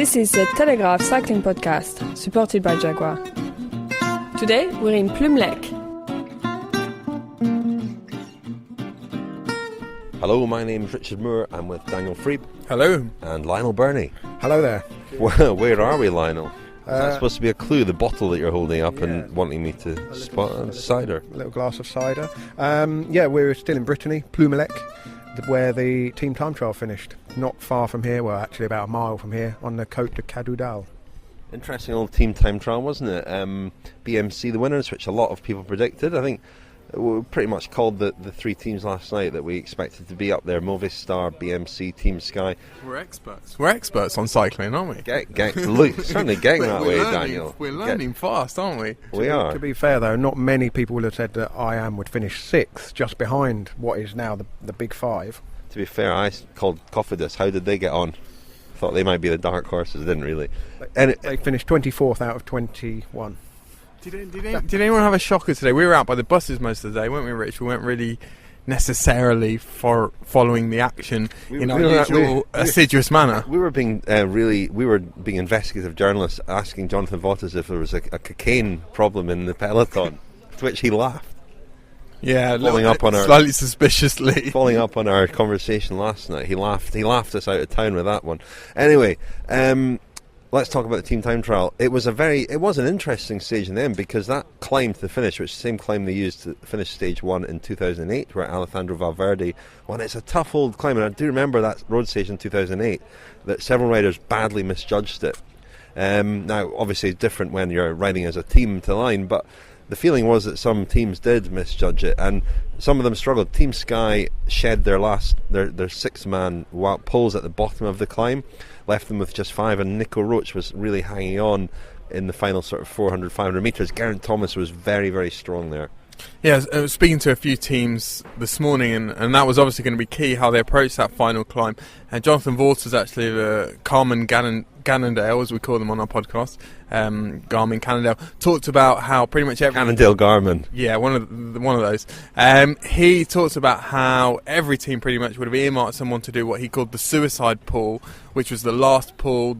This is the Telegraph Cycling Podcast, supported by Jaguar. Today, we're in Plumelec. Hello, my name is Richard Moore. I'm with Daniel Friebe. Hello. And Lionel Birnie. Hello there. Well, where are we, Lionel? That's supposed to be a clue, the bottle that you're holding up and wanting me to spot on cider. A little glass of cider. We're still in Brittany, Plumelec, where the team time trial finished. Not far from here, well, actually about a mile from here, on the Côte de Cannondale. Interesting old team time trial, wasn't it? BMC, the winners, which a lot of people predicted. I think we pretty much called the three teams last night that we expected to be up there: Movistar, BMC, Team Sky. We're experts. We're experts on cycling, aren't we? Certainly getting that way, Daniel. We're learning fast, aren't we? We are. To be fair, though, not many people would have said that IAM would finish sixth, just behind what is now the big five. To be fair, I called Cofidis. How did they get on? Thought they might be the dark horses. Didn't really. They finished 24th out of 21. Did anyone have a shocker today? We were out by the buses most of the day, weren't we, Rich? We weren't really necessarily following the action in our usual assiduous manner. We were being being investigative journalists, asking Jonathan Vaughters if there was a cocaine problem in the peloton, to which he laughed. Yeah, slightly suspiciously. Following up on our conversation last night, he laughed us out of town with that one. Anyway, let's talk about the team time trial. It was an interesting stage in the end, because that climb to the finish, which is the same climb they used to finish stage 1 in 2008, where Alejandro Valverde won. It's a tough old climb, and I do remember that road stage in 2008 that several riders badly misjudged it. Now, obviously, it's different when you're riding as a team to line, but the feeling was that some teams did misjudge it, and some of them struggled. Team Sky shed their six-man poles at the bottom of the climb, left them with just 5, and Nico Roach was really hanging on in the final sort of 400, 500 metres. Geraint Thomas was very, very strong there. Yeah, I was speaking to a few teams this morning, and that was obviously going to be key, how they approached that final climb. And Jonathan Vaughters, actually, the Cannondale, as we call them on our podcast, Garmin Cannondale, talked about how pretty much every Cannondale-Garmin. Yeah, one of those. He talks about how every team pretty much would have earmarked someone to do what he called the suicide pull, which was the last pull,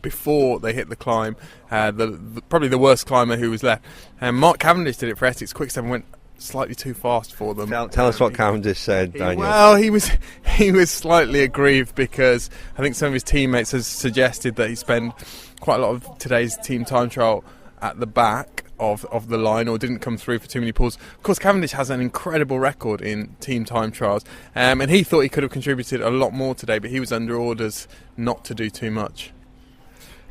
before they hit the climb, probably the worst climber who was left. And Mark Cavendish did it for Essex. Quick7 went slightly too fast for them. Tell us what Cavendish said, Daniel. Well, he was slightly aggrieved, because I think some of his teammates has suggested that he spend quite a lot of today's team time trial at the back of the line, or didn't come through for too many pulls. Of course, Cavendish has an incredible record in team time trials, and he thought he could have contributed a lot more today, but he was under orders not to do too much.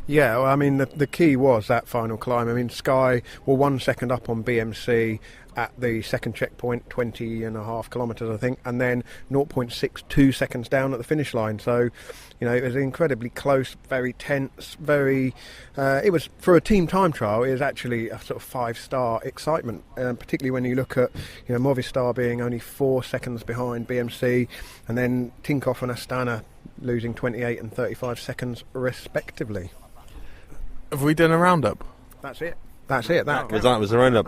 Yeah, well, I mean, the key was that final climb. I mean, Sky were 1 second up on BMC at the second checkpoint, 20.5 kilometres, I think, and then 0.62 seconds down at the finish line. So, it was incredibly close, very tense, it was, for a team time trial, it was actually a sort of 5-star excitement, particularly when you look at, Movistar being only 4 seconds behind BMC, and then Tinkoff and Astana losing 28 and 35 seconds respectively. Have we done a roundup? That's it. That was the roundup.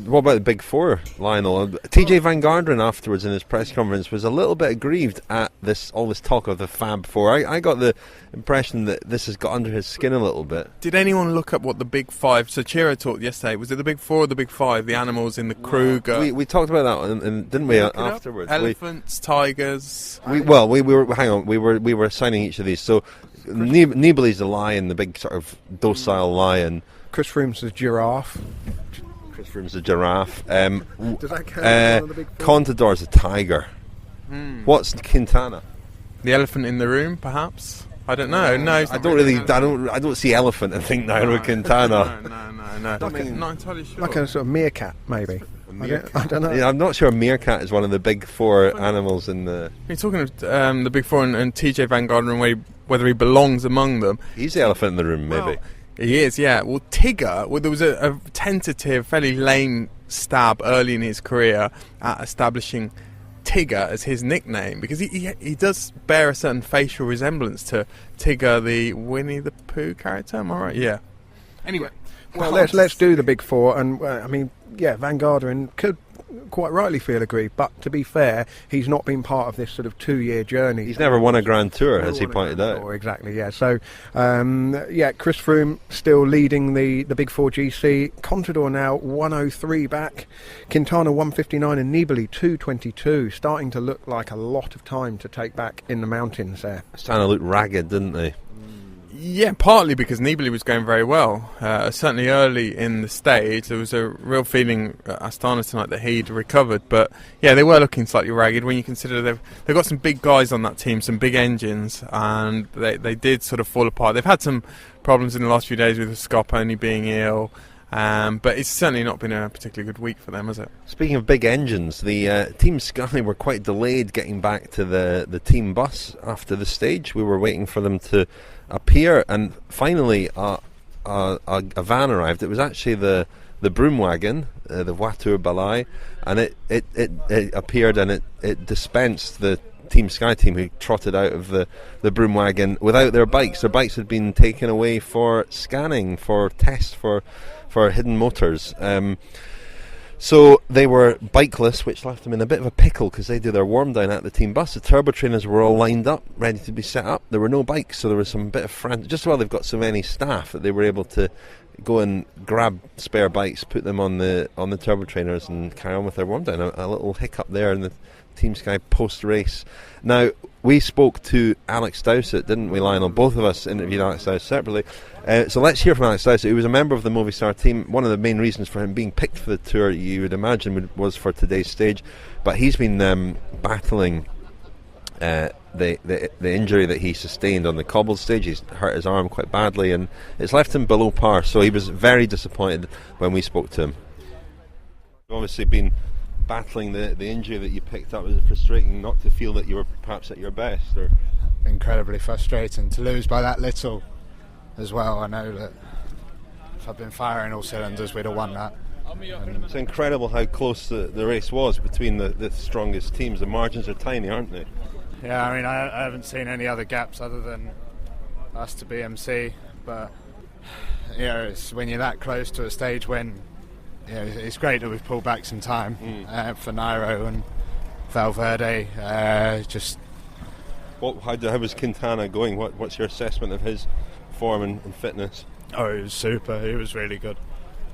What about the big four, Lionel? Tejay Van Garderen afterwards in his press conference was a little bit aggrieved at all this talk of the Fab Four. I got the impression that this has got under his skin a little bit. Did anyone look up what the big five? So Chira talked yesterday. Was it the big four or the big five? The animals in the Kruger. We talked about that, didn't we? Afterwards, elephants, tigers. We were assigning each of these. So Nibali's the lion, the big sort of docile lion. Chris Froome's the giraffe. Does that count? The big Contador's a tiger. What's Quintana? The elephant in the room, perhaps. I don't know. No, I don't see elephant and think Nairo Quintana. No. Not entirely sure. Like a sort of meerkat, maybe. I don't know. Yeah, I'm not sure. Meerkat is one of the big four animals in the. You're talking of the big four and Tejay Van Garderen, whether he belongs among them. He's the elephant in the room, maybe. Well, he is, yeah. Well, Tigger, there was a tentative, fairly lame stab early in his career at establishing Tigger as his nickname, because he does bear a certain facial resemblance to Tigger, the Winnie the Pooh character. Am I right? Yeah. Anyway, well, let's do the big four, and Van Garderen could quite rightly feel aggrieved. But to be fair, he's not been part of this sort of 2-year journey. He's never won a Grand Tour, as he pointed out. Exactly, yeah. So, Chris Froome still leading the Big 4 GC. Contador now 103 back. Quintana 159 and Nibali 222. Starting to look like a lot of time to take back in the mountains there. Starting to look ragged, didn't they? Yeah, partly because Nibali was going very well. Certainly early in the stage, there was a real feeling at Astana tonight that he'd recovered. But yeah, they were looking slightly ragged when you consider they've got some big guys on that team, some big engines, and they did sort of fall apart. They've had some problems in the last few days with Scarponi being ill. But it's certainly not been a particularly good week for them, has it? Speaking of big engines, the Team Sky were quite delayed getting back to the team bus after the stage. We were waiting for them to appear, and finally a van arrived. It was actually the broom wagon, the Voiture Balai, and it appeared, and it dispensed the Team Sky team, who trotted out of the broom wagon without their bikes. Their bikes had been taken away for scanning, for tests, for hidden motors. So they were bikeless, which left them in a bit of a pickle because they do their warm down at the team bus. The turbo trainers were all lined up, ready to be set up. There were no bikes, so there was some bit of frantic. Just while they've got so many staff that they were able to go and grab spare bikes, put them on the turbo trainers, and carry on with their warm down. A little hiccup there in the Team Sky post-race. Now, we spoke to Alex Dowsett, didn't we, Lionel? Both of us interviewed Alex Dowsett separately. So let's hear from Alex Dowsett, who was a member of the Movistar team. One of the main reasons for him being picked for the Tour, you would imagine, was for today's stage. But he's been battling the injury that he sustained on the cobbled stage. He's hurt his arm quite badly, and it's left him below par. So he was very disappointed when we spoke to him. Obviously been battling the injury that you picked up. Was it frustrating not to feel that you were perhaps at your best? Or incredibly frustrating to lose by that little as well. I know that if I'd been firing all cylinders, we'd have won that. It's incredible how close the race was between the strongest teams. The margins are tiny, aren't they? Yeah, I mean, I haven't seen any other gaps other than us to BMC, but you know, it's when you're that close to a stage when, you know, it's great that we've pulled back some time for Nairo and Valverde. How was Quintana going? What's your assessment of his form and fitness? Oh, he was super. He was really good.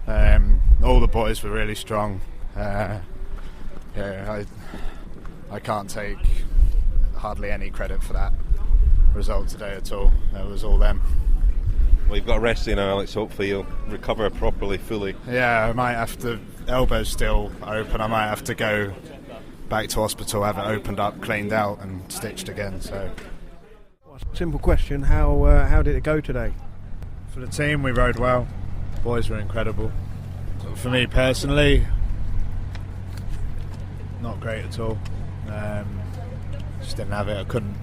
All the boys were really strong. I can't take hardly any credit for that result today at all. It was all them. Well, you've got a rest now, Alex. Hopefully you'll recover properly, fully. Yeah, I might have to. Elbow's still open. I might have to go back to hospital, have it opened up, cleaned out, and stitched again. So, simple question: how did it go today? For the team, we rode well. Boys were incredible. For me personally, not great at all. Just didn't have it. I couldn't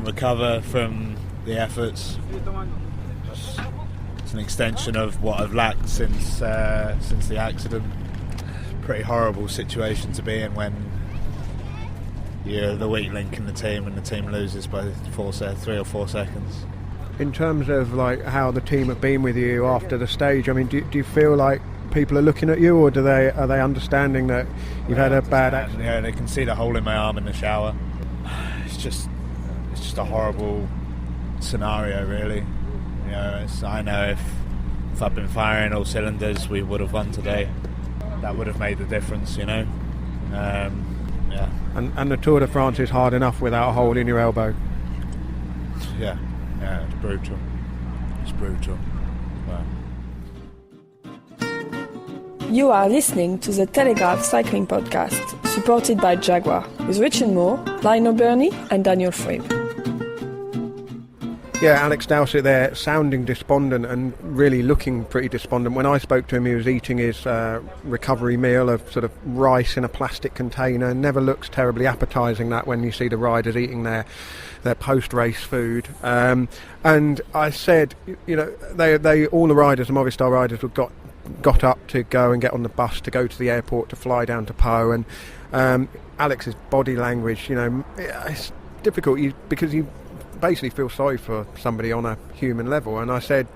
recover from the efforts. It's an extension of what I've lacked since the accident. Pretty horrible situation to be in when you're the weak link in the team and the team loses by 3 or 4 seconds. In terms of like how the team have been with you after the stage, I mean, do you feel like people are looking at you, or are they understanding that you've had a bad accident? Yeah, they can see the hole in my arm in the shower. It's just a horrible scenario, really. You know, I know if I'd been firing all cylinders, we would have won today. That would have made the difference, you know. Yeah. And the Tour de France is hard enough without a hole in your elbow. Yeah, it's brutal. It's brutal. Wow. You are listening to the Telegraph Cycling Podcast, supported by Jaguar, with Richard Moore, Lionel Birnie and Daniel Friebe. Yeah, Alex Dowsett there, sounding despondent and really looking pretty despondent. When I spoke to him, he was eating his recovery meal of sort of rice in a plastic container. Never looks terribly appetising, that, when you see the riders eating their post-race food. And I said, you know, they all the riders, the Movistar riders, got up to go and get on the bus to go to the airport to fly down to Po. And Alex's body language, you know, it's difficult because you basically feel sorry for somebody on a human level. And I said,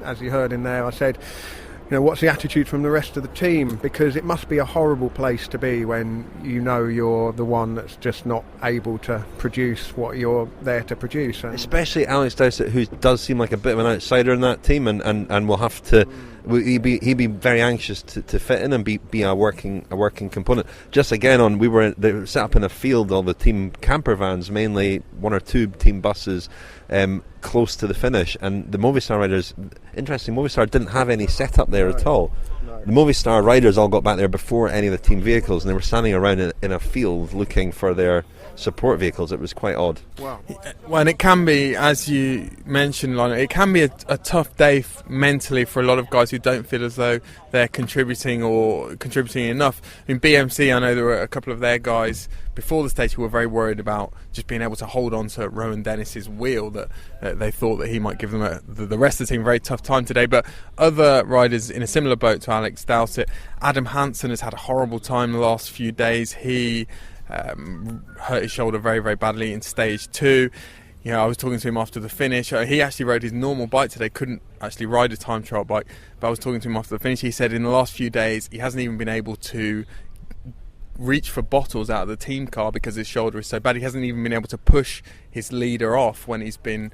as you heard in there, I said, what's the attitude from the rest of the team? Because it must be a horrible place to be when you know you're the one that's just not able to produce what you're there to produce. And especially Alex Dowsett, who does seem like a bit of an outsider in that team, and will have to. He'd be very anxious to fit in and be a working component. Just again they were set up in a field, all the team camper vans, mainly 1 or 2 team buses, close to the finish. And the Movistar riders, interesting, Movistar didn't have any set up there at all. No. The Movistar riders all got back there before any of the team vehicles, and they were standing around in a field looking for their support vehicles. It was quite odd. Wow. Well, and it can be, as you mentioned, Lionel, it can be a tough day mentally for a lot of guys who don't feel as though they're contributing enough. In BMC, I know there were a couple of their guys before the stage who were very worried about just being able to hold on to Rowan Dennis's wheel, that they thought that he might give them the rest of the team a very tough time today. But other riders in a similar boat to Alex Dowsett, Adam Hansen has had a horrible time the last few days. He hurt his shoulder very, very badly in stage 2. I was talking to him after the finish. He actually rode his normal bike today, couldn't actually ride a time trial bike, but I was talking to him after the finish. He said in the last few days he hasn't even been able to reach for bottles out of the team car because his shoulder is so bad. He hasn't even been able to push his leader off when he's been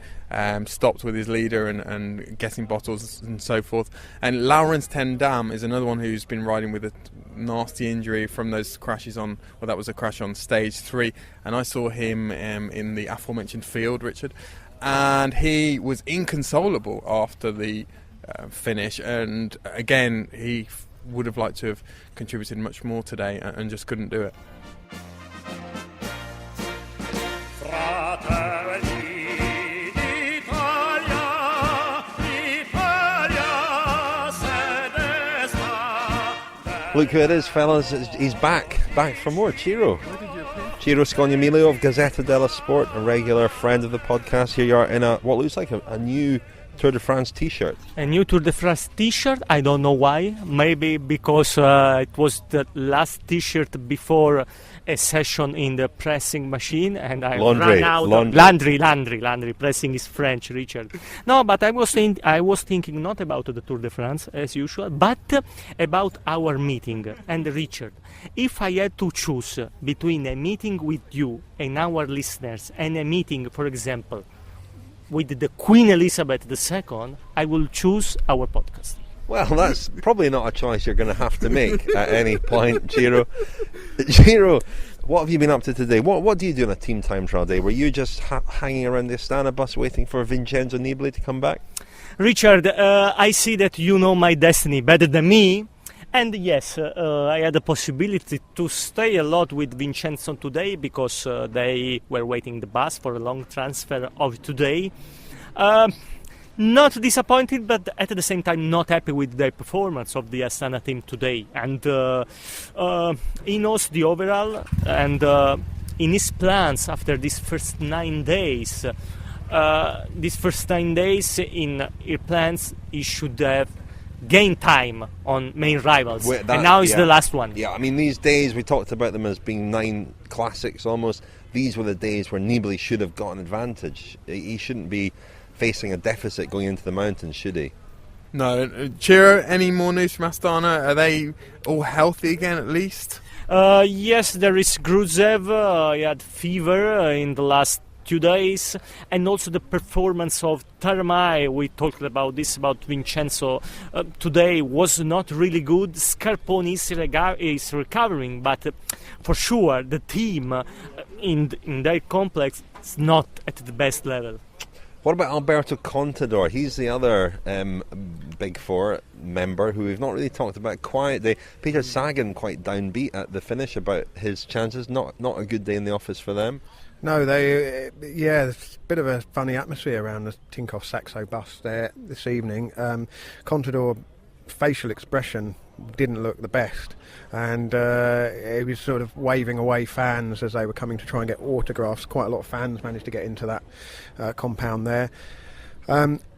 stopped with his leader and getting bottles and so forth. And Laurens ten Dam is another one who's been riding with a nasty injury from those crashes that was a crash on stage 3, and I saw him in the aforementioned field, Richard, and he was inconsolable after the finish, and again he would have liked to have contributed much more today and just couldn't do it. Look who it is, fellas. He's back for more. Ciro Scognamiglio of Gazzetta dello Sport, a regular friend of the podcast. Here you are in what looks like a new Tour de France t-shirt. A new Tour de France t-shirt, I don't know why. Maybe because it was the last t-shirt before a session in the pressing machine and I ran out. Laundry. Pressing is French, Richard. No, but I was thinking not about the Tour de France as usual, but about our meeting. And Richard, if I had to choose between a meeting with you and our listeners and a meeting, for example, with the Queen Elizabeth II, I will choose our podcast. Well, that's probably not a choice you're going to have to make at any point, Ciro. Ciro, what have you been up to today? What do you do on a team time trial day? Were you just hanging around the Astana bus waiting for Vincenzo Nibali to come back? Richard, I see that you know my destiny better than me. And yes, I had the possibility to stay a lot with Vincenzo today because they were waiting the bus for a long transfer of today. Not disappointed, but at the same time not happy with the performance of the Astana team today. And he knows the overall, and in his plans after these first 9 days, in his plans, he should have gain time on main rivals, and now is the last one. Yeah, I mean, these days we talked about them as being 9 classics almost. These were the days where Nibali should have got an advantage. He shouldn't be facing a deficit going into the mountains, should he? No. Ciro, any more news from Astana? Are they all healthy again at least? Yes, there is Gruzev. He had fever in the last 2 days, and also the performance of Taramai. We talked about Vincenzo today, was not really good. Scarponi is recovering, but for sure the team in their complex is not at the best level. What about Alberto Contador? He's the other Big Four member who we've not really talked about quite. Peter Sagan quite downbeat at the finish about his chances. Not a good day in the office for them. No, there's a bit of a funny atmosphere around the Tinkoff Saxo bus there this evening. Contador facial expression didn't look the best, and he was sort of waving away fans as they were coming to try and get autographs. Quite a lot of fans managed to get into that compound there.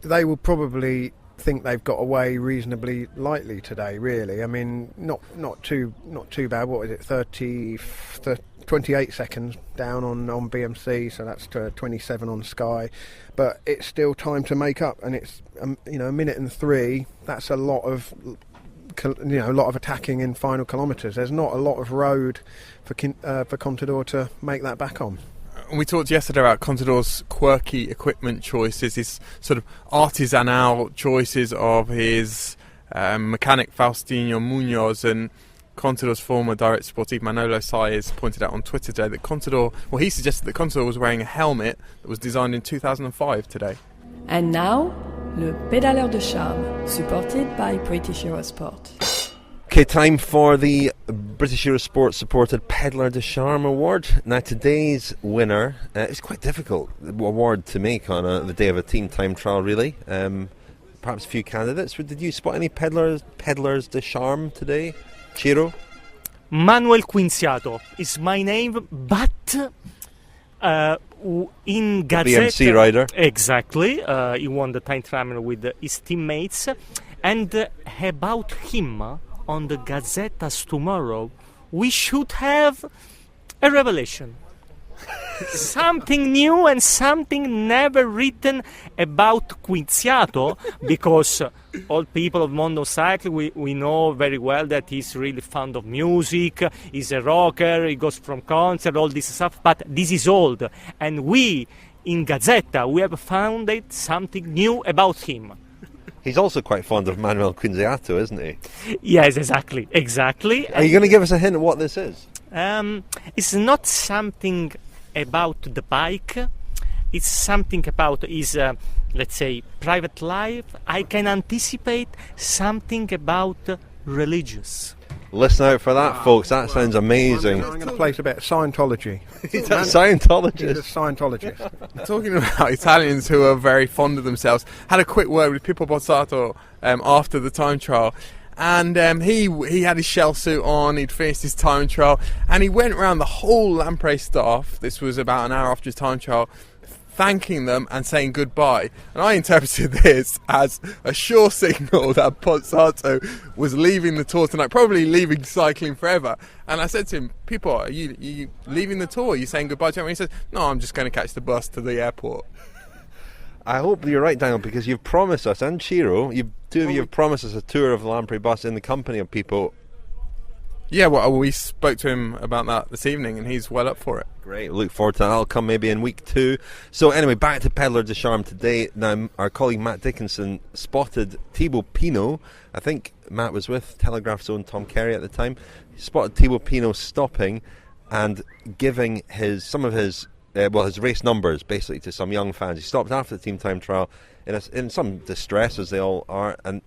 They will probably think they've got away reasonably lightly today, really. I mean, not too bad. What is it, 28 seconds down on BMC, so that's 27 on Sky, but it's still time to make up, and it's a minute and 3. That's a lot of a lot of attacking in final kilometres. There's not a lot of road for Contador to make that back on. We talked yesterday about Contador's quirky equipment choices, his sort of artisanal choices of his mechanic Faustino Munoz, and Contador's former director sportif Manolo Saez pointed out on Twitter today that he suggested that Contador was wearing a helmet that was designed in 2005 today. And now, Le Pédaleur de Charme, supported by British Eurosport. Okay, time for the British Eurosport supported Pédaleur de Charme award. Now today's winner, it's quite difficult award to make on the day of a team time trial really. Perhaps a few candidates. Did you spot any Pédaleurs de Charme today? Ciro? Manuel Quinziato is my name, but in Gazette... BMC rider. Exactly. He won the time trial with his teammates. And about him, on the Gazettas tomorrow, we should have a revelation. Something new and something never written about Quinziato, because all people of Mondo Cycling, we know very well that he's really fond of music, he's a rocker, he goes from concert, all this stuff, but this is old. And we, in Gazzetta, we have found something new about him. He's also quite fond of Manuel Quinziato, isn't he? Yes, exactly. Are you going to give us a hint of what this is? It's not something about the bike. It's something about his, let's say, private life. I can anticipate something about religious. Listen out for that, folks. That sounds amazing. I'm going to place a bit of Scientology. He's a Scientologist. He's a Scientologist. Talking about Italians who are very fond of themselves, had a quick word with Pippo Pozzato after the time trial. And he had his shell suit on, he'd finished his time trial, and he went around the whole Lampre staff, this was about an hour after his time trial, thanking them and saying goodbye. And I interpreted this as a sure signal that Pozzato was leaving the tour tonight, probably leaving cycling forever. And I said to him, Pippo, are you leaving the tour? Are you saying goodbye to him? And he says, no, I'm just going to catch the bus to the airport. I hope you're right, Daniel, because you've promised us, and Ciro, you've promised us a tour of the Lampre bus in the company of people. Yeah, well, we spoke to him about that this evening, and he's well up for it. Great, look forward to that. That'll come maybe in week 2. So anyway, back to Pédaleur de Charme today. Now, our colleague Matt Dickinson spotted Thibaut Pinot. I think Matt was with Telegraph's own Tom Kerry at the time. He spotted Thibaut Pinot stopping and giving some of his race numbers basically to some young fans. He stopped after the team time trial in some distress, as they all are, and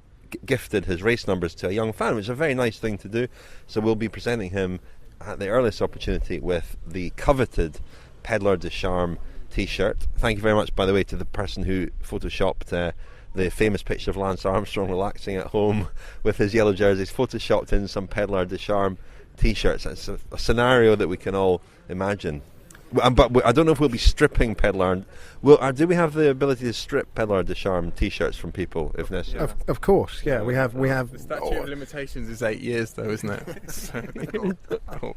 gifted his race numbers to a young fan, which is a very nice thing to do. So we'll be presenting him at the earliest opportunity with the coveted Pédaleur de Charme t-shirt. Thank you very much, by the way, to the person who photoshopped the famous picture of Lance Armstrong relaxing at home with his yellow jerseys, photoshopped in some Pédaleur de Charme t-shirts. It's a scenario that we can all imagine. But I don't know if we'll be stripping Pédaleur. Do we have the ability to strip Pédaleur de Charme t-shirts from people if necessary? Of course, yeah. We have. The statute of limitations is 8 years, though, isn't it? Cool.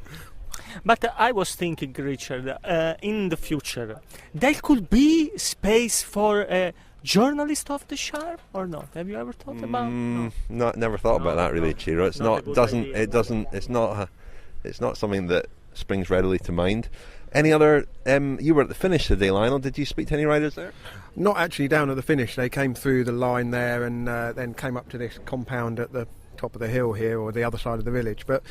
But I was thinking, Richard, in the future, there could be space for a journalist of the Charme, or not? Have you ever thought about? No, never thought about that really, Ciro. It's not. It's not something that springs readily to mind. Any other? You were at the finish today, Lionel. Did you speak to any riders there? Not actually down at the finish. They came through the line there and then came up to this compound at the top of the hill here, or the other side of the village. But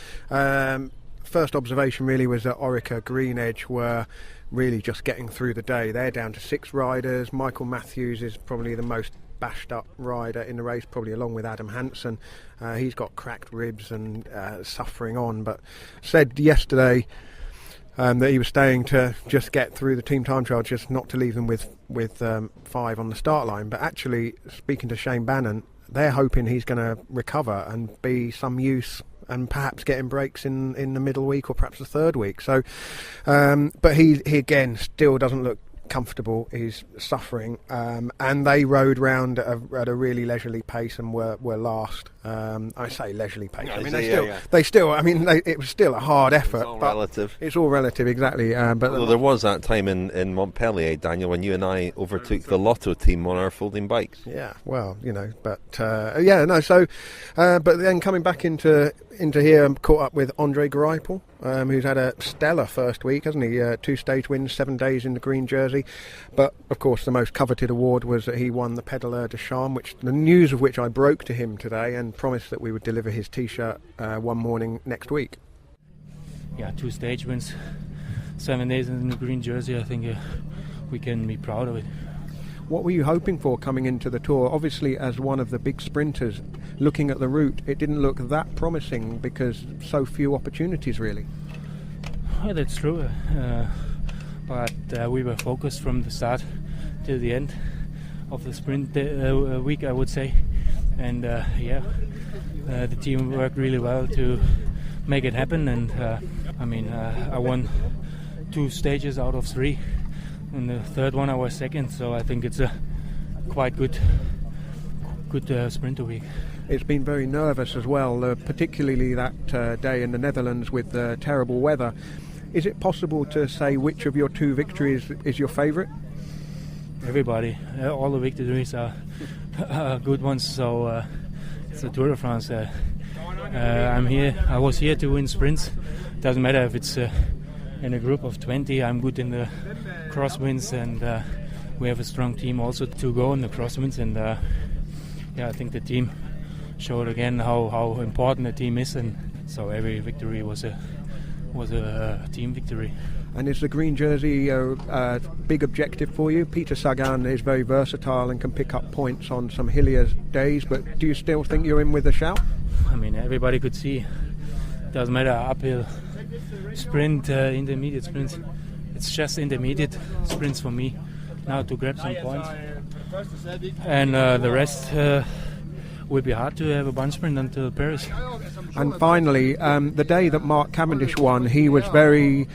first observation really was that Orica Green Edge were really just getting through the day. They're down to 6 riders. Michael Matthews is probably the most bashed up rider in the race, probably along with Adam Hansen. He's got cracked ribs and suffering on, but said yesterday that he was staying to just get through the team time trial, just not to leave them with 5 on the start line. But actually, speaking to Shane Bannon, they're hoping he's going to recover and be some use and perhaps getting breaks in the middle week or perhaps the third week. So, but he again still doesn't look comfortable. He's suffering, and they rode round at a really leisurely pace and were last. I say leisurely pace. I mean, it was still a hard effort. It's all relative. It's all relative, exactly. But there was that time in Montpellier, Daniel, when you and I overtook the Lotto team on our folding bikes. Yeah, well, but but then coming back into here, I'm caught up with Andre Greipel, who's had a stellar first week, hasn't he? 2 stage wins, 7 days in the green jersey. But of course, the most coveted award was that he won the Pedaleur de Charme, the news of which I broke to him today and promised that we would deliver his T-shirt one morning next week. Yeah, 2 stage wins, 7 days in the green jersey. I think we can be proud of it. What were you hoping for coming into the Tour? Obviously, as one of the big sprinters, looking at the route, it didn't look that promising because so few opportunities, really. Well, that's true. But we were focused from the start till the end of the sprint week, I would say. And the team worked really well to make it happen. And I won 2 stages out of 3. In the third one I was second, so I think it's a quite good sprinter week. It's been very nervous as well, particularly that day in the Netherlands with terrible weather. Is it possible to say which of your 2 victories is your favourite? Everybody, all the victories are good ones. So it's the Tour de France. I'm here. I was here to win sprints. Doesn't matter if it's in a group of 20. I'm good in the crosswinds, and we have a strong team also to go in the crosswinds. And I think the team showed again how important the team is, and so every victory was a team victory. And is the green jersey a big objective for you? Peter Sagan is very versatile and can pick up points on some hillier days, but do you still think you're in with a shout? I mean, everybody could see. Doesn't matter uphill, sprint, intermediate sprints. It's just intermediate sprints for me now to grab some points. And the rest will be hard to have a bunch sprint until Paris. And finally, the day that Mark Cavendish won, he was very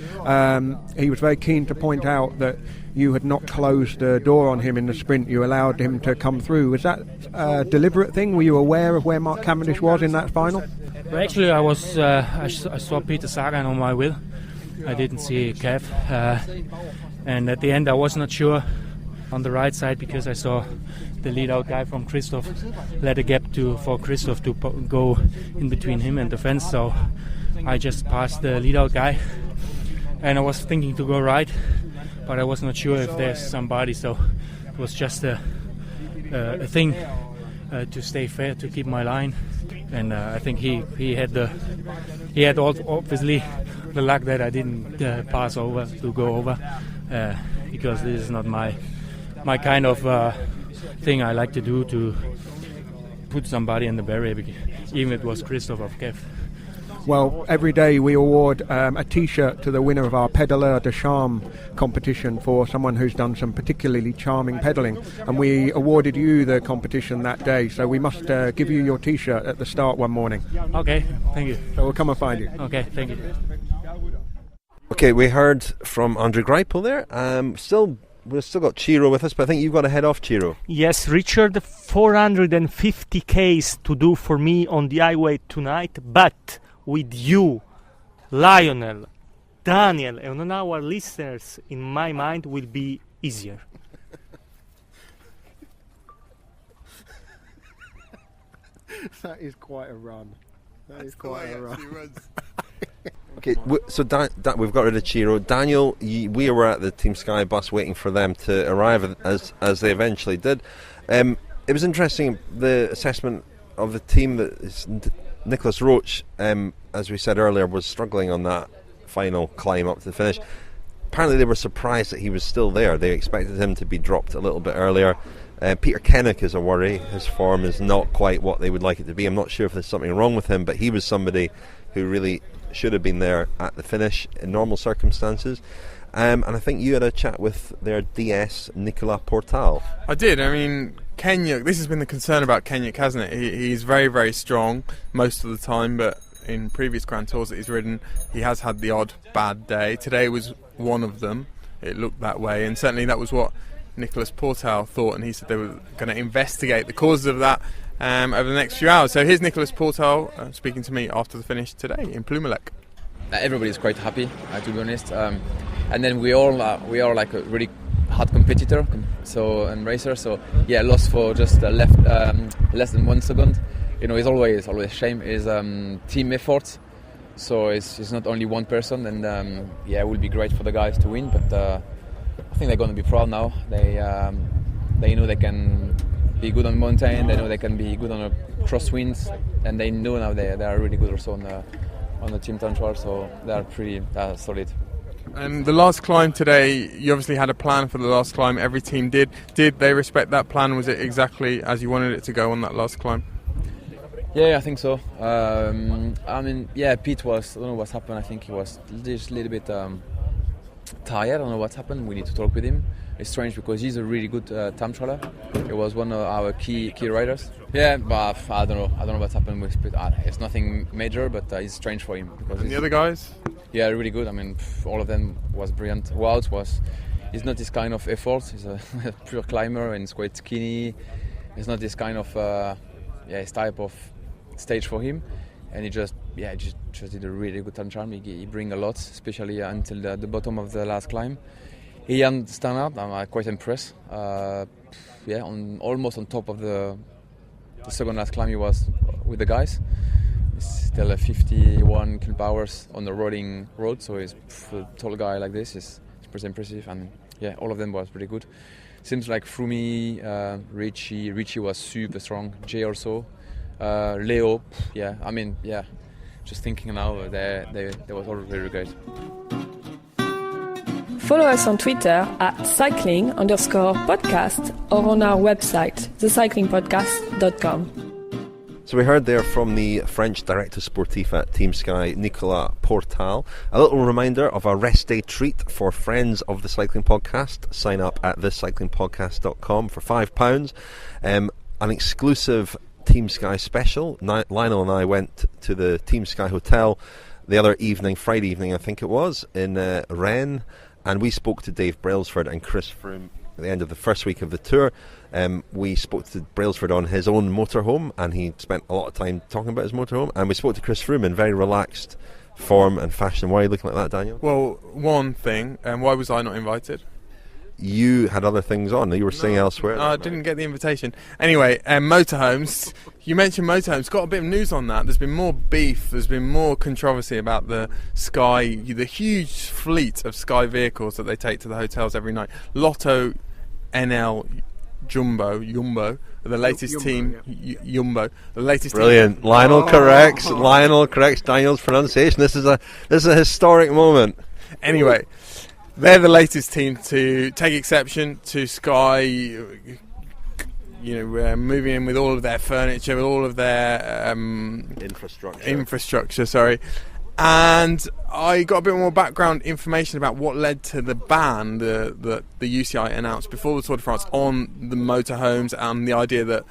keen to point out that you had not closed the door on him in the sprint. You allowed him to come through. Was that a deliberate thing? Were you aware of where Mark Cavendish was in that final? Well, actually, I was. I saw Peter Sagan on my wheel. I didn't see Cav, and at the end I was not sure on the right side because I saw the lead-out guy from Christoph let a gap for Christoph to go in between him and the fence. So I just passed the lead-out guy, and I was thinking to go right, but I was not sure if there's somebody. So it was just a thing to stay fair, to keep my line. And I think he had obviously the luck that I didn't pass over to go over because this is not my kind of thing I like to do, to put somebody in the barrier, even if it was Christoph of Kev. Well, every day we award a T-shirt to the winner of our Pedaleur de Charme competition for someone who's done some particularly charming pedalling. And we awarded you the competition that day, so we must give you your T-shirt at the start one morning. Okay, thank you. So we'll come and find you. Okay, thank you. Okay, we heard from Andre Greipel there. We've still got Ciro with us, but I think you've got to head off, Ciro. Yes, Richard, 450 Ks to do for me on the highway tonight, but with you, Lionel, Daniel, and on our listeners, in my mind, will be easier. That is quite a run. Okay, so we've got rid of Ciro. Daniel, we were at the Team Sky bus waiting for them to arrive as they eventually did. It was interesting, the assessment of the team that is Nicolas Roche, as we said earlier, was struggling on that final climb up to the finish. Apparently they were surprised that he was still there. They expected him to be dropped a little bit earlier. Peter Kennaugh is a worry. His form is not quite what they would like it to be. I'm not sure if there's something wrong with him, but he was somebody who really should have been there at the finish in normal circumstances. And I think you had a chat with their DS, Nicolas Portal. I did. I mean, Kennaugh, this has been the concern about Kennaugh, hasn't it? He's very, very strong most of the time, but in previous Grand Tours that he's ridden, he has had the odd bad day. Today was one of them. it looked that way, and certainly that was what Nicolas Portal thought, and he said they were going to investigate the causes of that over the next few hours. So here's Nicolas Portal speaking to me after the finish today in Plumelec. Everybody's quite happy, to be honest, and then we are like a really hard competitor, and racer. So yeah, lost for just less than 1 second. It's always a shame. It's team effort. So it's not only one person, and it will be great for the guys to win. But I think they're going to be proud now. They know they can be good on mountain. They know they can be good on a crosswinds, and they know now they are really good also on the team time trial. So they are pretty solid. And the last climb today, you obviously had a plan for the last climb. Every team did. Did they respect that plan? Was it exactly as you wanted it to go on that last climb? Yeah, I think so. Pete was, I don't know what's happened. I think he was just a little bit tired. I don't know what's happened. We need to talk with him. It's strange because he's a really good time trialer. He was one of our key riders. Yeah, but I don't know what's happened with Pete. It's nothing major, but it's strange for him. And the other guys? Yeah, really good. I mean, all of them was brilliant. Wout he's not this kind of effort. He's a pure climber and he's quite skinny. It's not this kind of his type of stage for him, and he just did a really good time trial. He bring a lot, especially until the bottom of the last climb. He didn't stand out. I'm quite impressed. Almost on top of the second last climb he was with the guys. It's still 51 km/h on the rolling road, so he's a tall guy like this. It's pretty impressive, and all of them was pretty good. Seems like Froome, Richie was super strong. Jay also. Leo, just thinking now, they was all very great. Follow us on Twitter at cycling_podcast or on our website, thecyclingpodcast.com. So we heard there from the French director sportif at Team Sky, Nicolas Portal. A little reminder of our rest day treat for friends of the Cycling Podcast. Sign up at thecyclingpodcast.com for £5. An exclusive Team Sky special. Lionel and I went to the Team Sky Hotel the other evening, Friday evening I think it was, in Rennes, and we spoke to Dave Brailsford and Chris Froome at the end of the first week of the tour. We spoke to Brailsford on his own motorhome, and he spent a lot of time talking about his motorhome, and we spoke to Chris Froome in very relaxed form and fashion. Why are you looking like that, Daniel? Well, one thing, why was I not invited? You had other things on. You were staying elsewhere. I didn't get the invitation. Anyway, motorhomes. You mentioned motorhomes. Got a bit of news on that. There's been more beef. There's been more controversy about the huge fleet of Sky vehicles that they take to the hotels every night. Lotto, NL, Jumbo, the latest team. Jumbo, the latest. Brilliant. Team. Lionel corrects Daniel's pronunciation. This is a historic moment. Anyway. They're the latest team to take exception to Sky, moving in with all of their furniture, with all of their infrastructure. Sorry, and I got a bit more background information about what led to the ban that the UCI announced before the Tour de France on the motorhomes, and the idea that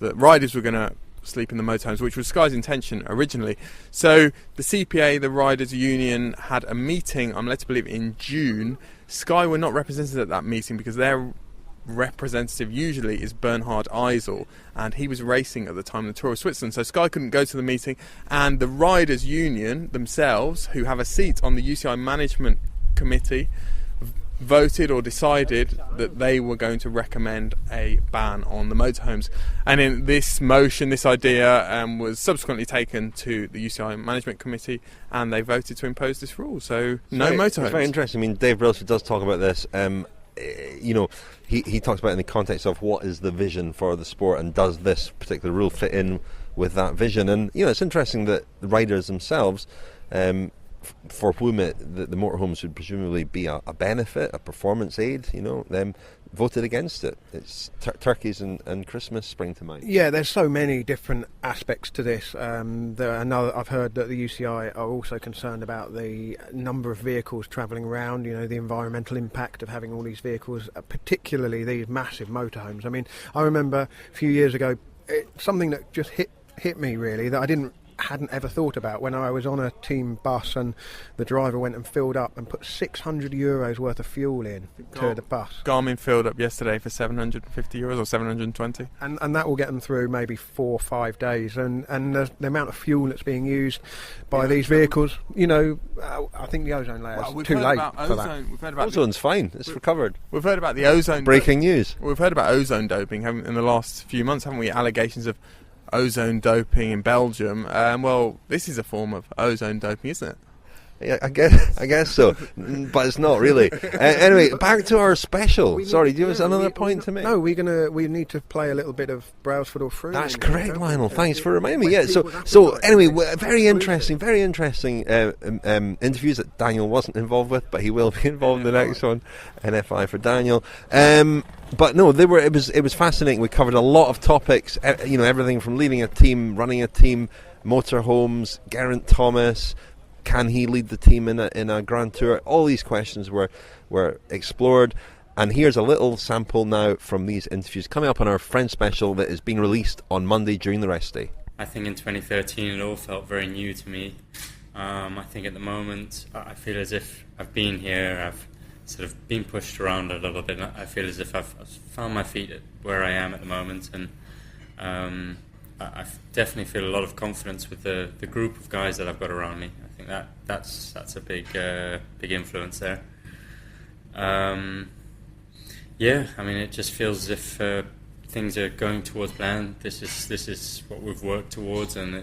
riders were going to sleep in the motorhomes, which was Sky's intention originally. So the CPA, the Riders Union, had a meeting, I'm led to believe in June. Sky were not represented at that meeting because their representative usually is Bernhard Eisel, and he was racing at the time of the Tour of Switzerland, so Sky couldn't go to the meeting, and the Riders Union themselves, who have a seat on the UCI management committee, voted or decided that they were going to recommend a ban on the motorhomes, and in this motion, this idea was subsequently taken to the UCI management committee, and they voted to impose this rule. So no motorhomes. It's very interesting. I mean, Dave Brailsford does talk about this. He talks about it in the context of what is the vision for the sport, and does this particular rule fit in with that vision? And it's interesting that the riders themselves, for whom the motorhomes would presumably be a benefit, a performance aid, them voted against it. It's turkeys and Christmas spring to mind. Yeah, there's so many different aspects to this. I've heard that the UCI are also concerned about the number of vehicles travelling around, the environmental impact of having all these vehicles, particularly these massive motorhomes. I mean, I remember a few years ago, something that just hit me really, that I didn't hadn't ever thought about. When I was on a team bus and the driver went and filled up and put €600 worth of fuel in to the bus. Garmin filled up yesterday for €750 or 720. And that will get them through maybe 4 or 5 days. And the amount of fuel that's being used by these vehicles, I think the ozone layer is too late for that. Ozone's fine. It's recovered. We've heard about the ozone. Breaking news. We've heard about ozone doping in the last few months, haven't we? Allegations of ozone doping in Belgium. Well, this is a form of ozone doping, isn't it? Yeah, I guess so, but it's not really. Anyway, back to our special. Sorry, do you have another point to make? No, we need to play a little bit of Brailsford or Froome. That's correct, Lionel. Thanks for reminding me. Yeah. So anyway, very interesting interviews that Daniel wasn't involved with, but he will be involved in the next one. NFI for Daniel. But no, it was fascinating. We covered a lot of topics. Everything from leading a team, running a team, motorhomes, Geraint Thomas. Can he lead the team in a Grand Tour? All these questions were explored, and here's a little sample now from these interviews coming up on our Friend Special that is being released on Monday during the rest day. I think in 2013 it all felt very new to me. I think at the moment I feel as if I've been here, I've sort of been pushed around a little bit. I feel as if I've found my feet at where I am at the moment, and I definitely feel a lot of confidence with the group of guys that I've got around me. I think that's a big influence there. It just feels as if things are going towards plan. This is what we've worked towards, and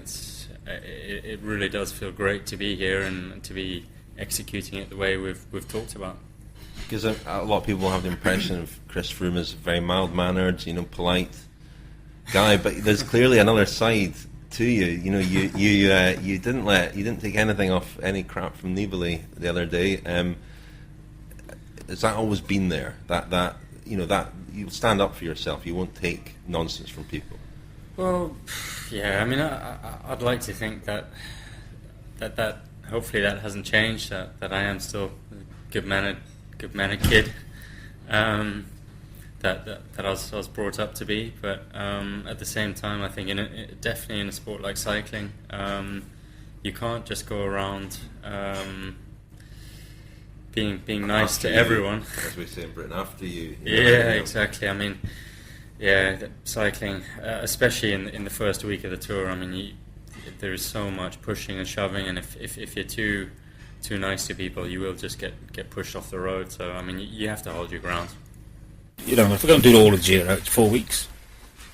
it really does feel great to be here and to be executing it the way we've talked about. Because a lot of people have the impression of Chris Froome as very mild-mannered, polite guy, but there's clearly another side to you. You didn't take anything off any crap from Nibali the other day. Has that always been there? That you'll stand up for yourself. You won't take nonsense from people. Well, yeah. I mean, I'd like to think that hopefully that hasn't changed. That I am still a good-mannered kid. That I was brought up to be, but at the same time, I think definitely in a sport like cycling, you can't just go around being nice to everyone. As we say in Britain, after you. Yeah, exactly. I mean, cycling, especially in the first week of the tour. I mean, there is so much pushing and shoving, and if you're too nice to people, you will just get pushed off the road. So I mean, you have to hold your ground. If we're going to do all of the Giro, it's 4 weeks.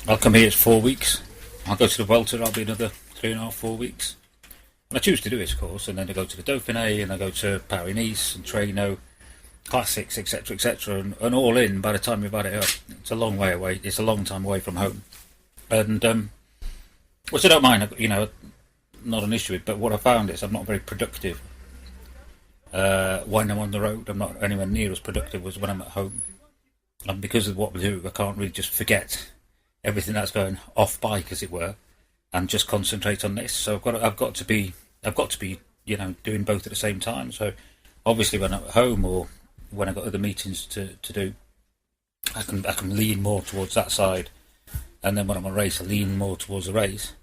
I'll come here, it's 4 weeks. I'll go to the Vuelta, I'll be another 3.5, 4 weeks. And I choose to do it, of course, and then I go to the Dauphiné, and I go to Pyrenees, and Treno, Classics, etc., and all in, by the time you've had it up, it's a long way away, it's a long time away from home. And, which I don't mind, not an issue with, but what I found is I'm not very productive. When I'm on the road, I'm not anywhere near as productive as when I'm at home. And because of what we do, I can't really just forget everything that's going off bike, as it were, and just concentrate on this. So I've got to be doing both at the same time. So obviously, when I'm at home or when I've got other meetings to do, I can lean more towards that side, and then when I'm on a race, I lean more towards the race.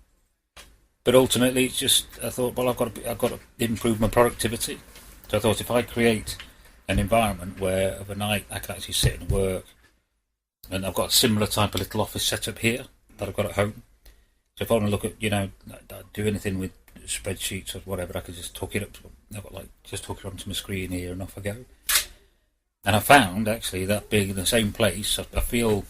But ultimately, it's just I thought, well, I've got to improve my productivity. So I thought if I create an environment where overnight I can actually sit and work, and I've got a similar type of little office set up here that I've got at home. So if I want to look at, do anything with spreadsheets or whatever, I can just hook it up. I've got just hook it onto my screen here and off I go. And I found actually that being in the same place, I feel,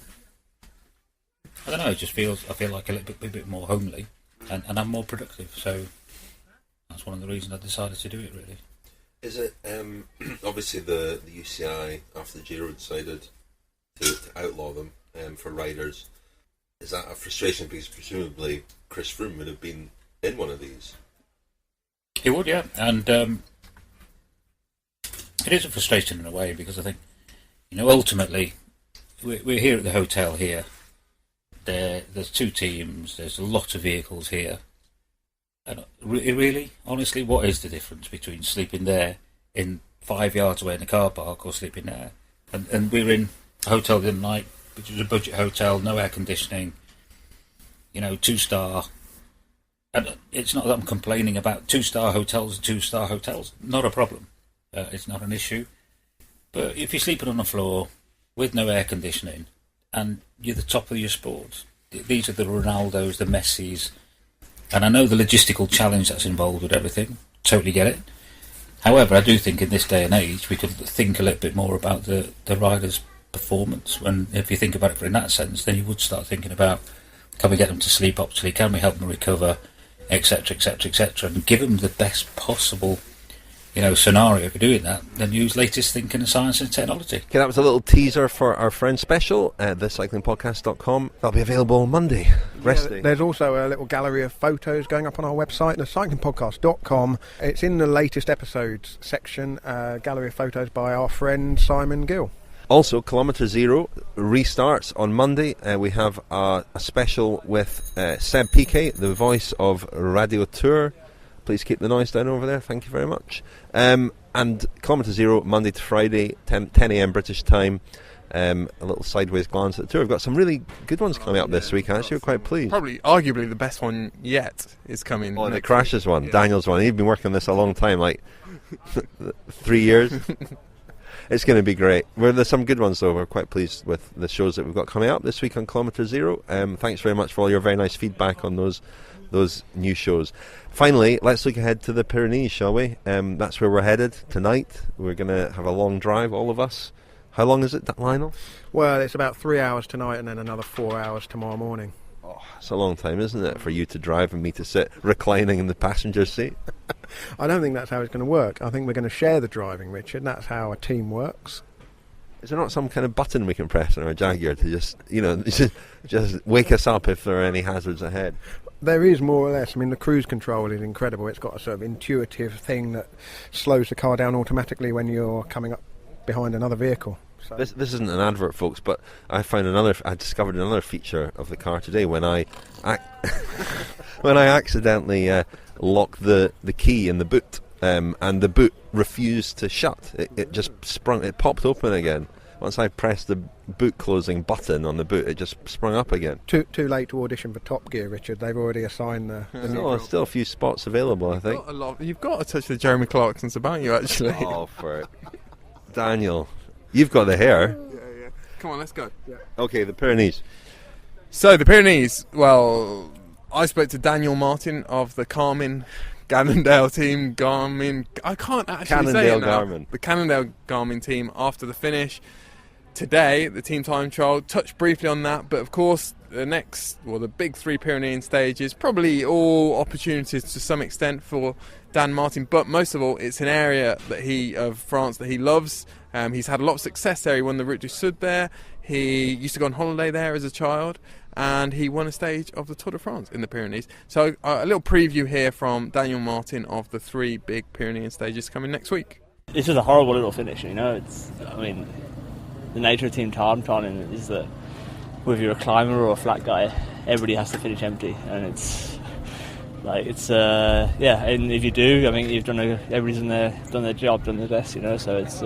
I don't know, I feel like a little bit more homely, and I'm more productive. So that's one of the reasons I decided to do it, really. Is it obviously the UCI after the Giro decided to outlaw them for riders? Is that a frustration because presumably Chris Froome would have been in one of these? He would, yeah, and it is a frustration in a way because I think ultimately we're here at the hotel here. There's 2 teams. There's a lot of vehicles here. And really, honestly, what is the difference between sleeping there in 5 yards away in a car park or sleeping there? And we were in a hotel the other night, which was a budget hotel, no air conditioning, 2-star, And it's not that I'm complaining about 2-star hotels and 2-star hotels. Not a problem. It's not an issue. But if you're sleeping on the floor with no air conditioning and you're the top of your sport, these are the Ronaldos, the Messis, and I know the logistical challenge that's involved with everything. Totally get it. However, I do think in this day and age we could think a little bit more about the riders' performance. When if you think about it in that sense, then you would start thinking about, can we get them to sleep optimally? Can we help them recover, etc., etc., etc., and give them the best possible, scenario for doing that? Then use latest thinking in science and technology. Okay, that was a little teaser for our friend special at thecyclingpodcast.com. That'll be available Monday. There's also a little gallery of photos going up on our website, thecyclingpodcast.com. It's in the latest episodes section, gallery of photos by our friend Simon Gill. Also, Kilometre Zero restarts on Monday. We have a special with Seb Piquet, the voice of Radio Tour. Please keep the noise down over there. Thank you very much. And Kilometre Zero, Monday to Friday, 10 a.m. British time. A little sideways glance at the tour. We've got some really good ones coming up this week, actually. We're quite pleased. Probably, arguably, the best one yet is coming. Oh, the Crashes one, Daniel's one. He's been working on this a long time, like 3 years. It's going to be great. There's some good ones, though. We're quite pleased with the shows that we've got coming up this week on Kilometre Zero. Thanks very much for all your very nice feedback on those new shows. Finally, let's look ahead to the Pyrenees, shall we? That's where we're headed tonight. We're going to have a long drive, all of us. How long is it, Lionel? Well, it's about 3 hours tonight and then another 4 hours tomorrow morning. Oh, it's a long time, isn't it, for you to drive and me to sit reclining in the passenger seat? I don't think that's how it's going to work. I think we're going to share the driving, Richard, and that's how a team works. Is there not some kind of button we can press on our Jaguar to just wake us up if there are any hazards ahead? There is, more or less. I mean, the cruise control is incredible. It's got a sort of intuitive thing that slows the car down automatically when you're coming up behind another vehicle. So. This isn't an advert, folks, but I discovered another feature of the car today when I accidentally locked the key in the boot, and the boot refused to shut. It just sprung. It popped open again. Once I pressed the boot closing button on the boot, it just sprung up again. Too late to audition for Top Gear, Richard. They've already assigned the there's still a few spots available, I think. You've got a touch of the Jeremy Clarksons about you, actually. Oh, for it. Daniel, you've got the hair. Yeah. Come on, let's go. Yeah. Okay, the Pyrenees. So, the Pyrenees, well, I spoke to Daniel Martin of the Cannondale team, Garmin. I can't actually say it now. Garmin. The Cannondale-Garmin team after the finish. Today, the team time trial, touched briefly on that, but of course, the big 3 Pyrenean stages, probably all opportunities to some extent for Dan Martin, but most of all, it's an area of France that he loves. He's had a lot of success there. He won the Route du Sud there. He used to go on holiday there as a child, and he won a stage of the Tour de France in the Pyrenees. So a little preview here from Daniel Martin of the 3 big Pyrenean stages coming next week. It's just a horrible little finish, the nature of team time trialing is that whether you're a climber or a flat guy, everybody has to finish empty, and and if you do, you've everybody's done their job, done their best, so it's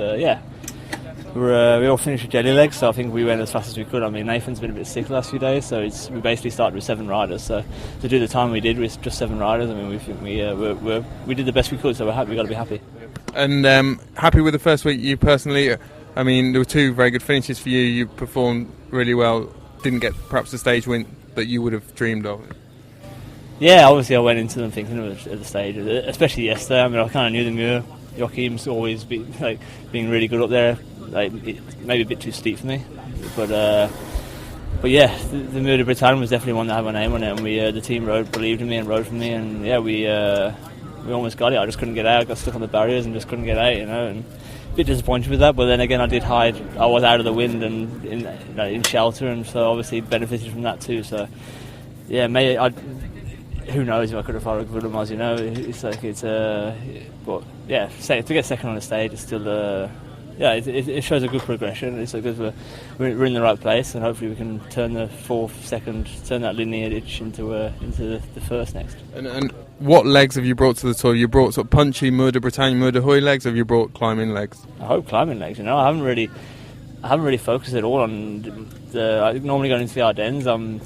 we all finished with jelly legs, so I think we went as fast as we could. Nathan's been a bit sick the last few days, so we basically started with 7 riders. So to do the time we did with just 7 riders, we think we did the best we could. So we got to be happy. And happy with the first week, you personally. There were 2 very good finishes for you. You performed really well. Didn't get perhaps the stage win that you would have dreamed of. Yeah, obviously I went into them thinking of it at the stage, especially yesterday. I kind of knew the Muir. Joachim's always being really good up there. Maybe a bit too steep for me, but yeah, the Muir de Bretagne was definitely one that had my name on it, and the team believed in me and rode for me, and we almost got it. I just couldn't get out. I got stuck on the barriers and just couldn't get out, and a bit disappointed with that. But then again, I did hide. I was out of the wind and in shelter, and so obviously benefited from that too. So yeah, who knows if I could have followed Willemars, but yeah, to get second on the stage is still it shows a good progression. It's we're in the right place, and hopefully we can turn the turn that lineage into the first next. And what legs have you brought to the tour? You brought sort of punchy Muir de Bretagne, Muir de Huy legs, or have you brought climbing legs? I hope climbing legs. I haven't really focused at all on I normally going into the Ardennes. I'm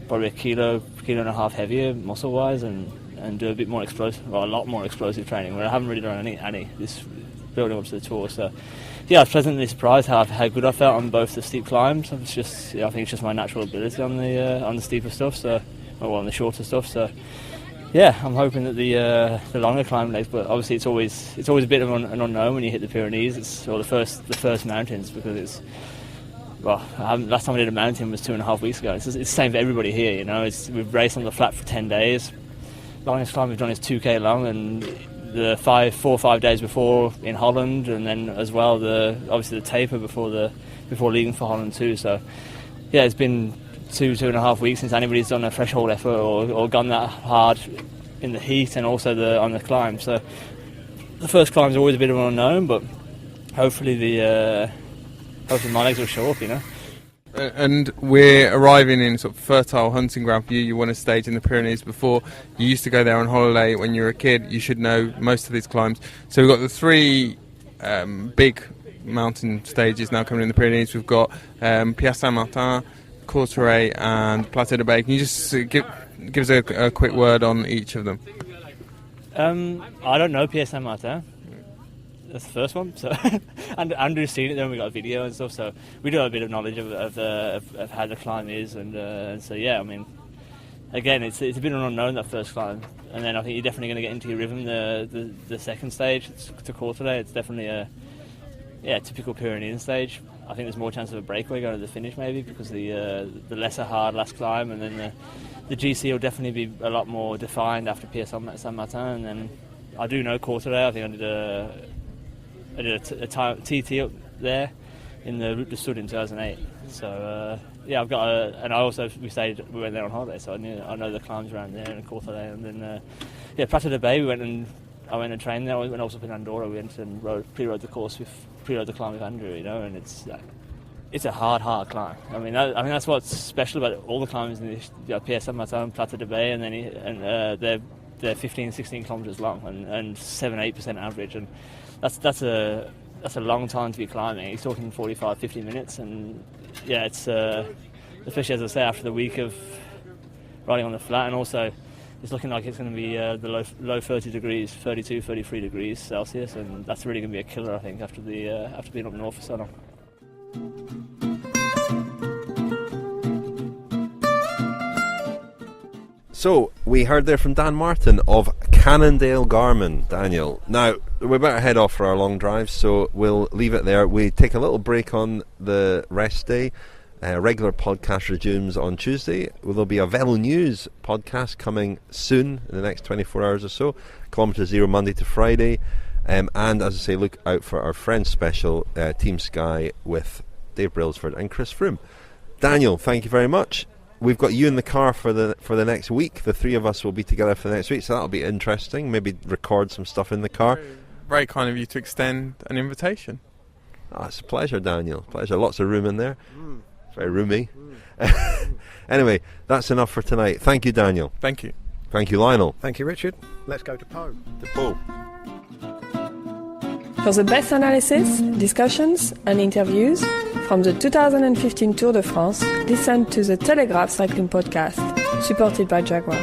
probably a kilo kilo heavier muscle-wise and do a bit more explosive, or a lot more explosive training, where I haven't really done any this building up to the tour. So yeah, I was pleasantly surprised how good I felt on both the steep climbs. I think it's just my natural ability on the steeper stuff, on the shorter stuff. So yeah, I'm hoping that the longer climb legs, but obviously it's always a bit of an unknown when you hit the Pyrenees, or the first mountains, because last time I did a mountain was 2.5 weeks ago. It's the same for everybody here, you know. We've raced on the flat for 10 days. Longest climb we've done is 2k long, and the 4 or 5 days before in Holland, and then as well obviously the taper before leaving for Holland too. So yeah, it's been 2.5 weeks since anybody's done a threshold effort or gone that hard in the heat, and also on the climb. So the first climb is always a bit of an unknown, but hopefully my legs will show up, you know. And we're arriving in sort of fertile hunting ground for you. You won a stage in the Pyrenees before. You used to go there on holiday when you were a kid. You should know most of these climbs. So we've got the 3 big mountain stages now coming in the Pyrenees. We've got Pièce Saint-Martin, Courtrai and Plateau de Bay. Can you just give us a quick word on each of them? I don't know Pièce Saint-Martin. That's the first one. So, and Andrew's seen it. Then we got a video and stuff. So we do have a bit of knowledge of how the climb is, and so yeah. I mean, again, it's a bit of an unknown, that first climb, and then I think you're definitely going to get into your rhythm the second stage to Courtrai. It's definitely a typical Pyrenean stage. I think there's more chance of a breakaway going to the finish maybe, because the lesser hard last climb, and then the GC will definitely be a lot more defined after Pièce Saint-Martin. And then I do know Courtrai. I think I did a TT up there in the Route du Sud in 2008. So yeah, I've got and I also we went there on holiday, so I know the climbs around there and Courtrai. And then Plateau de Bay, I went and trained there. When I was up in Andorra, we went and pre-rode the climb with Andrew, you know, and it's a hard climb. I mean that's what's special about all the climbs in the Pièce Saint-Martin, Plateau de Bay, and then they're 15-16 kilometres long and 7-8% average, and that's a long time to be climbing. He's talking 45-50 minutes, and yeah, it's especially, as I say, after the week of riding on the flat, and also it's looking like it's going to be the low 30 degrees, 32, 33 degrees Celsius, and that's really going to be a killer, I think, after being up north for so long. So, we heard there from Dan Martin of Cannondale-Garmin. Daniel, now, we're about to head off for our long drive, so we'll leave it there. We take a little break on the rest day. Regular podcast resumes on Tuesday. There'll be a Velo News podcast coming soon, in the next 24 hours or so. Kilometre Zero Monday to Friday. And as I say, look out for our Friends special, Team Sky, with Dave Brailsford and Chris Froome. Daniel, thank you very much. We've got you in the car for the next week. The 3 of us will be together for the next week, so that'll be interesting. Maybe record some stuff in the car. Very kind of you to extend an invitation. Oh, it's a pleasure, Daniel. Pleasure. Lots of room in there. Very roomy. Anyway, that's enough for tonight. Thank you, Daniel. Thank you. Thank you, Lionel. Thank you, Richard. Let's go to Pau. To Pau. For the best analysis, discussions and interviews from the 2015 Tour de France, listen to the Telegraph Cycling Podcast, supported by Jaguar.